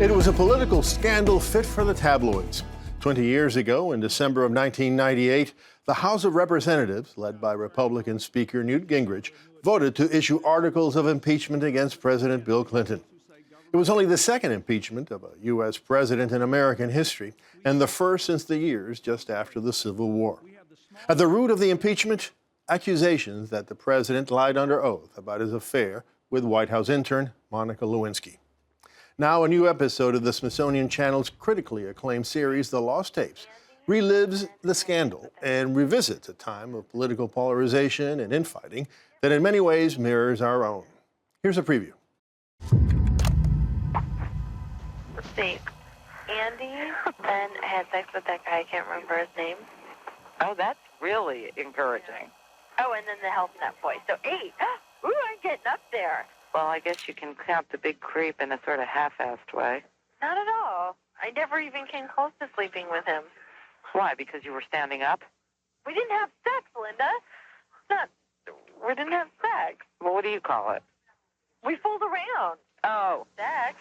It was a political scandal fit for the tabloids. 20 years ago, in December of 1998, the House of Representatives, led by Republican Speaker Newt Gingrich, voted to issue articles of impeachment against President Bill Clinton. It was only the second impeachment of a U.S. president in American history, and the first since the years just after the Civil War. At the root of the impeachment, accusations that the president lied under oath about his affair with White House intern Monica Lewinsky. Now, a new episode of the Smithsonian Channel's critically acclaimed series, The Lost Tapes, relives the scandal and revisits a time of political polarization and infighting that in many ways mirrors our own. Here's a preview. Let's see. Andy then had sex with that guy, I can't remember his name. Oh, that's really encouraging. Oh, and then the health nut boy. So 8. Ooh, I'm getting up there. Well, I guess you can count the big creep in a sort of half-assed way. Not at all. I never even came close to sleeping with him. Why? Because you were standing up? We didn't have sex, Linda. We didn't have sex. Well, what do you call it? We fooled around. Oh. Sex.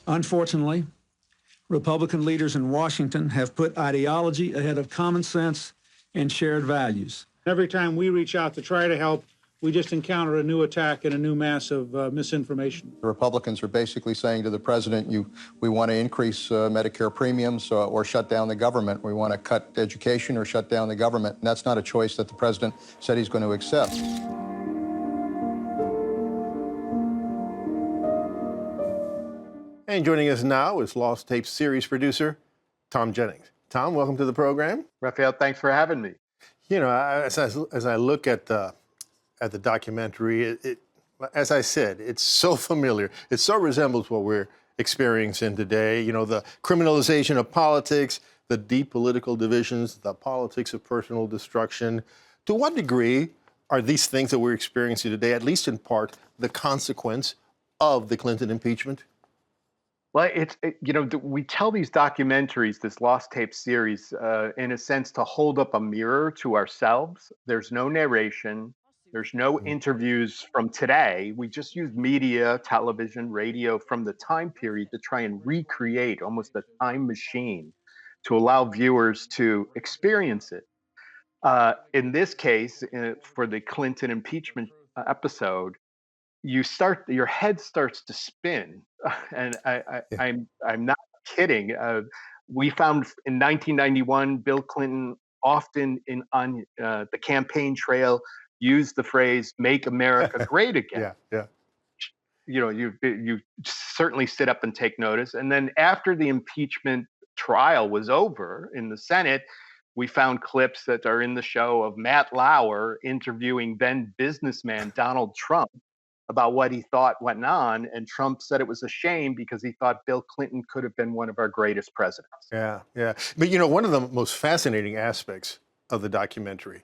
Unfortunately, Republican leaders in Washington have put ideology ahead of common sense and shared values. Every time we reach out to try to help, we just encounter a new attack and a new mass of misinformation. The Republicans are basically saying to the president, we want to increase Medicare premiums or shut down the government. We want to cut education or shut down the government. And that's not a choice that the president said he's going to accept. And joining us now is Lost Tapes series producer Tom Jennings. Tom, welcome to the program. Raphael, thanks for having me. You know, as I look at the documentary, as I said, it's so familiar. It so resembles what we're experiencing today. You know, the criminalization of politics, the deep political divisions, the politics of personal destruction. To what degree are these things that we're experiencing today, at least in part, the consequence of the Clinton impeachment? Well, we tell these documentaries, this Lost Tape series, in a sense, to hold up a mirror to ourselves. There's no narration. There's no interviews from today. We just use media, television, radio from the time period to try and recreate almost a time machine to allow viewers to experience it. In this case, for the Clinton impeachment episode, your head starts to spin, and I'm not kidding. We found in 1991, Bill Clinton often on the campaign trail used the phrase "Make America Great Again." Yeah. You know, you certainly sit up and take notice. And then after the impeachment trial was over in the Senate, we found clips that are in the show of Matt Lauer interviewing then businessman Donald Trump about what he thought went on, and Trump said it was a shame because he thought Bill Clinton could have been one of our greatest presidents. Yeah. But you know, one of the most fascinating aspects of the documentary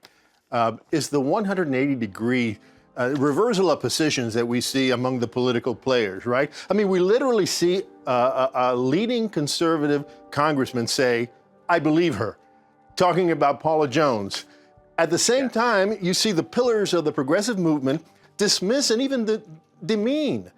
is the 180-degree reversal of positions that we see among the political players, right? I mean, we literally see a leading conservative congressman say, "I believe her," talking about Paula Jones. At the same time, you see the pillars of the progressive movement dismiss and even demean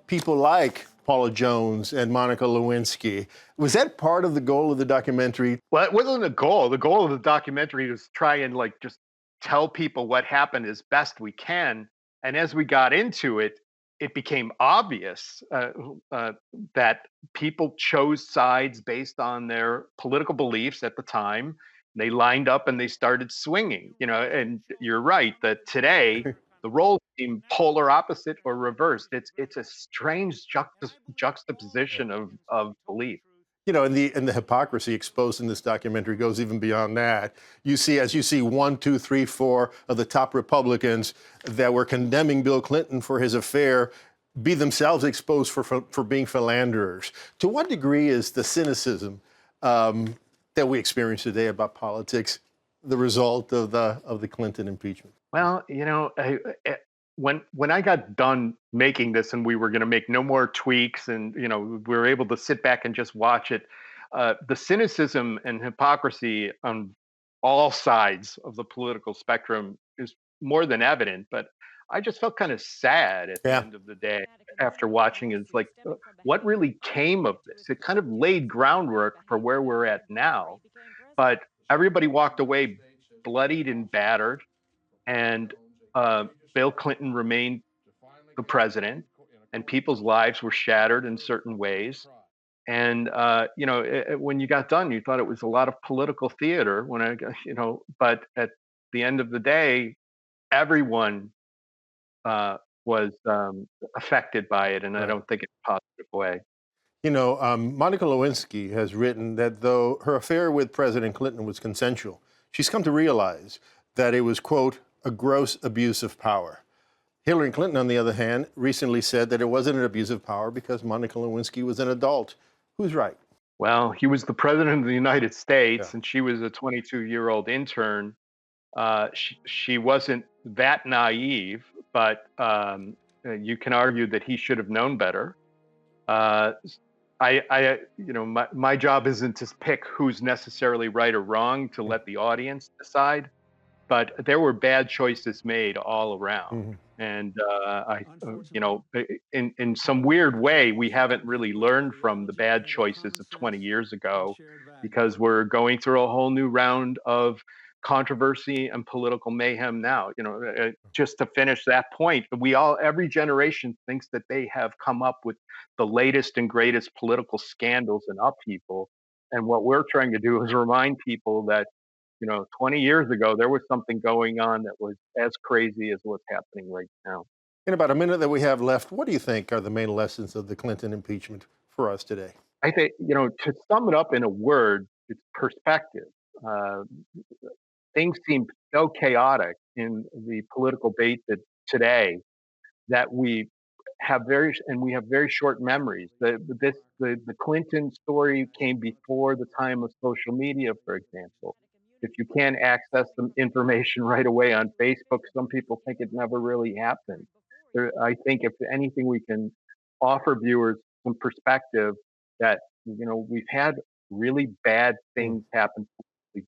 people like Paula Jones and Monica Lewinsky. Was that part of the goal of the documentary? Well, it wasn't a goal. The goal of the documentary was try and just tell people what happened as best we can. And as we got into it, it became obvious that people chose sides based on their political beliefs at the time. They lined up and they started swinging, and you're right that today the roles seem polar opposite or reversed. It's a strange juxtaposition of belief. You know, and the hypocrisy exposed in this documentary goes even beyond that. You see 1, 2, 3, 4 of the top Republicans that were condemning Bill Clinton for his affair be themselves exposed for being philanderers. To what degree is the cynicism that we experience today about politics the result of the Clinton impeachment? Well, when I got done making this and we were going to make no more tweaks and we were able to sit back and just watch it, the cynicism and hypocrisy on all sides of the political spectrum is more than evident. But I just felt kind of sad at the Yeah. end of the day after watching it. It's like, what really came of this? It kind of laid groundwork for where we're at now, but everybody walked away bloodied and battered, and Bill Clinton remained the president, and people's lives were shattered in certain ways. And when you got done, you thought it was a lot of political theater. But at the end of the day, everyone was affected by it, and I Right. don't think in a positive way. Monica Lewinsky has written that though her affair with President Clinton was consensual, she's come to realize that it was, quote, a gross abuse of power. Hillary Clinton, on the other hand, recently said that it wasn't an abuse of power because Monica Lewinsky was an adult. Who's right? Well, he was the president of the United States, Yeah. and she was a 22-year-old intern. She wasn't that naive, but you can argue that he should have known better. My job isn't to pick who's necessarily right or wrong, to let the audience decide, but there were bad choices made all around. And in some weird way, we haven't really learned from the bad choices of 20 years ago, because we're going through a whole new round of controversy and political mayhem now. Just to finish that point, every generation thinks that they have come up with the latest and greatest political scandals and upheaval. And what we're trying to do is remind people that 20 years ago, there was something going on that was as crazy as what's happening right now. In about a minute that we have left, what do you think are the main lessons of the Clinton impeachment for us today? I think, to sum it up in a word, it's perspective. Things seem so chaotic in the political debate today that we have very short memories. The Clinton story came before the time of social media, for example. If you can't access some information right away on Facebook, some people think it never really happened. I think if anything, we can offer viewers some perspective that we've had really bad things happen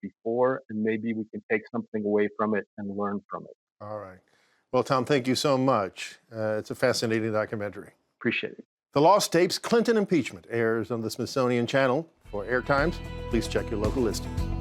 before, and maybe we can take something away from it and learn from it. All right. Well, Tom, thank you so much. It's a fascinating documentary. Appreciate it. The Lost Tapes Clinton Impeachment airs on the Smithsonian Channel. For air times, please check your local listings.